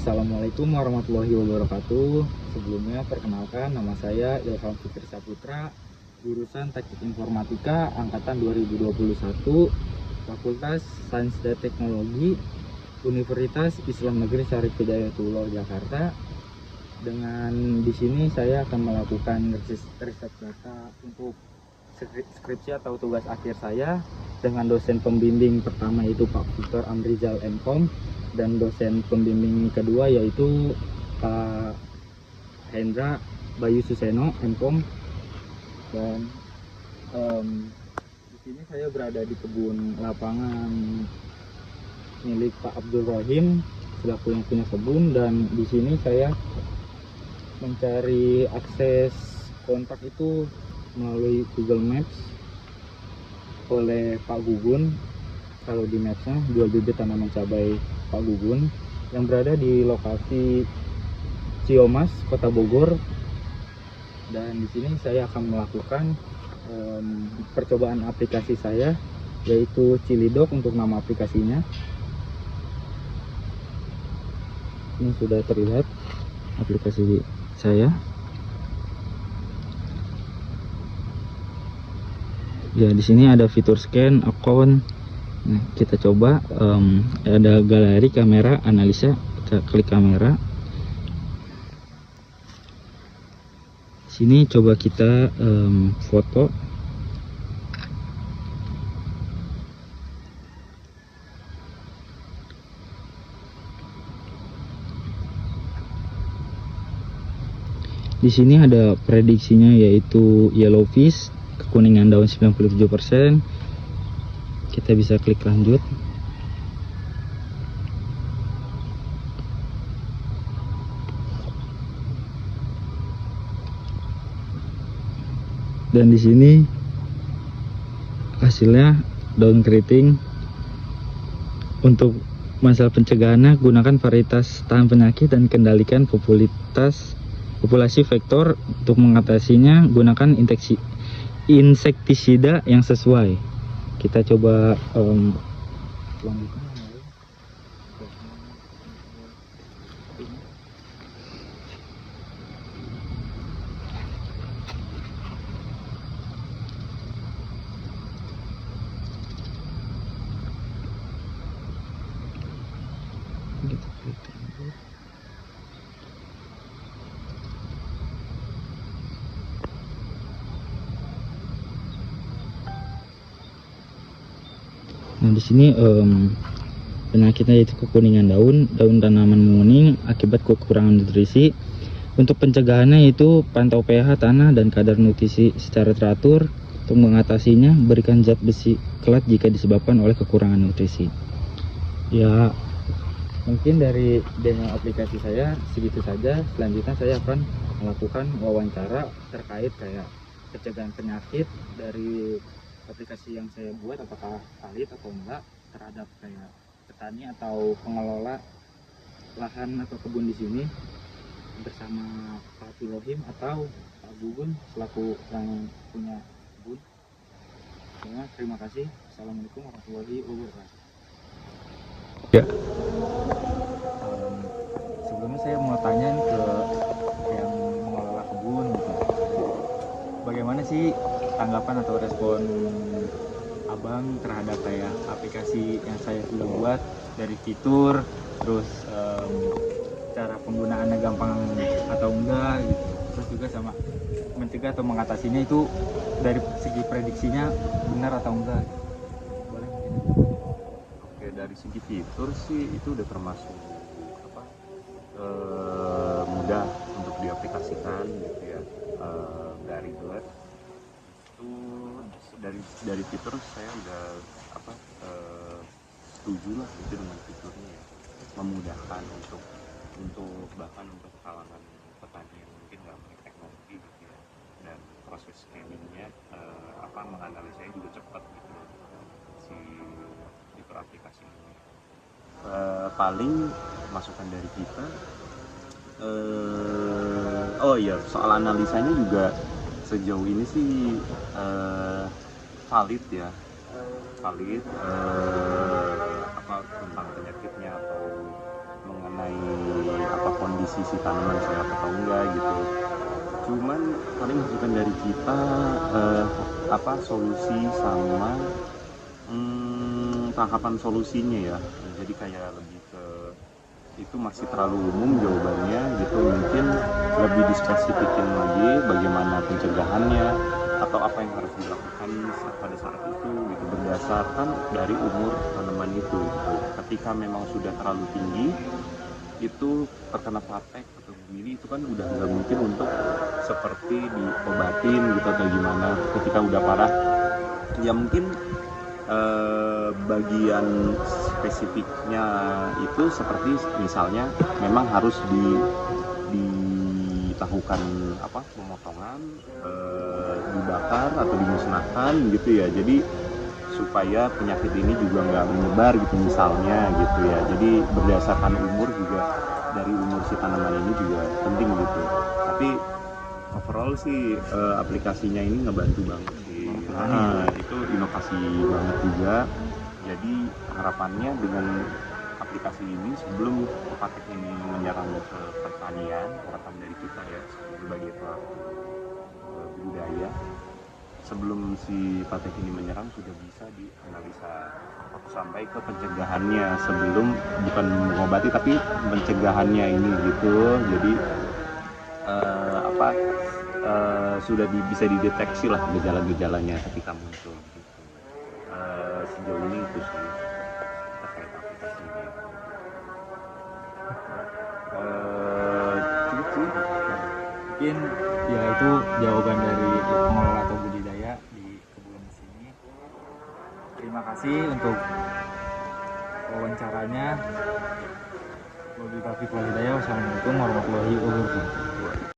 Assalamualaikum warahmatullahi wabarakatuh. Sebelumnya perkenalkan, nama saya Ilham Fikri Saputra, jurusan Teknik Informatika angkatan 2021, Fakultas Sains dan Teknologi, Universitas Islam Negeri Syarif Hidayatullah Jakarta. Dengan di sini saya akan melakukan riset data untuk skripsi atau tugas akhir saya dengan dosen pembimbing pertama yaitu Pak Victor Amrizal MKom, dan dosen pembimbing kedua yaitu Pak Hendra Bayu Suseno MKom. Dan di sini saya berada di kebun lapangan milik Pak Abdul Rohim selaku yang punya kebun, dan di sini saya mencari akses kontak itu melalui Google Maps oleh Pak Gugun. Kalau di mapsnya jual bibit tanaman cabai Pak Gugun yang berada di lokasi Ciomas, Kota Bogor. Dan di sini saya akan melakukan percobaan aplikasi saya yaitu Cilidok untuk nama aplikasinya. Ini sudah terlihat aplikasi saya. Ya, di sini ada fitur scan account. Nah, kita coba ada galeri kamera analisa. Kita klik kamera. Sini coba kita foto. Di sini ada prediksinya yaitu yellow fish, kekuningan daun 97%. Kita bisa klik lanjut. Dan di sini hasilnya daun keriting. Untuk masalah pencegahannya, gunakan varietas tahan penyakit dan kendalikan populasi vektor. Untuk mengatasinya, gunakan insektisida yang sesuai. Kita coba selanjutnya. Nah, di sini penyakitnya yaitu kekuningan daun tanaman menguning akibat kekurangan nutrisi. Untuk pencegahannya yaitu pantau pH tanah dan kadar nutrisi secara teratur. Untuk mengatasinya, berikan zat besi kelat jika disebabkan oleh kekurangan nutrisi. Ya, mungkin dari demo aplikasi saya segitu saja. Selanjutnya saya akan melakukan wawancara terkait kayak pencegahan penyakit dari aplikasi yang saya buat, apakah valid atau enggak terhadap kayak petani atau pengelola lahan atau kebun di sini bersama Pak Abdul atau Pak Gugun selaku yang punya kebun. Terima kasih. Assalamualaikum warahmatullahi wabarakatuh. Ya. Sebelumnya saya mau tanya ke yang mengelola kebun gitu. Bagaimana sih tanggapan atau respon abang terhadap kayak aplikasi yang saya sudah buat, dari fitur, terus cara penggunaannya gampang atau enggak gitu, terus juga sama mencegah atau mengatasinya itu dari segi prediksinya benar atau enggak? Boleh mungkin? Oke, dari segi fitur sih itu udah termasuk mudah untuk diaplikasikan gitu ya, nggak ribet. Itu dari fitur saya udah setuju lah itu dengan fiturnya ya. Memudahkan untuk bahkan untuk kalangan petani yang mungkin nggak punya teknologi gitu ya, dan proses scanningnya menganalisanya juga cepat gitu si fitur aplikasi ini. Paling masukan dari kita, oh iya, soal analisanya juga sejauh ini sih valid ya, tentang penyakitnya atau mengenai kondisi si tanaman sehat atau enggak gitu. Cuman paling masukan dari kita solusi sama tangkapan solusinya ya. Jadi kayak lebih ke itu masih terlalu umum jawabannya gitu, mungkin lebih dispesifikin lagi bagaimana pencegahannya atau apa yang harus dilakukan pada saat itu gitu, berdasarkan dari umur tanaman itu gitu. Ketika memang sudah terlalu tinggi itu terkena patek atau begini, itu kan udah nggak mungkin untuk seperti diobatin gitu atau gimana. Ketika udah parah ya mungkin bagian spesifiknya itu seperti misalnya memang harus dilakukan pemotongan, dibakar atau dimusnahkan gitu ya, jadi supaya penyakit ini juga nggak menyebar gitu misalnya gitu ya. Jadi berdasarkan umur juga, dari umur si tanaman ini juga penting gitu. Tapi overall sih aplikasinya ini ngebantu banget sih. Itu inovasi banget juga. Jadi harapannya dengan aplikasi ini, sebelum patek ini menyerang ke pertanian, harapan dari kita ya sebagai pelaku budidaya, sebelum si patek ini menyerang sudah bisa dianalisa sampai ke pencegahannya, sebelum bukan mengobati tapi pencegahannya ini gitu. Jadi sudah bisa dideteksi lah gejala-gejalanya ketika muncul gitu. Sejauh ini itu sih terkait aplikasi ini. Cukup sih. Mungkin ya itu jawaban dari pengelola atau budidaya di kebun sini. Terima kasih untuk wawancaranya. Wabillahi taufiq wal hidayah. Wassalamualaikum warahmatullahi wabarakatuh.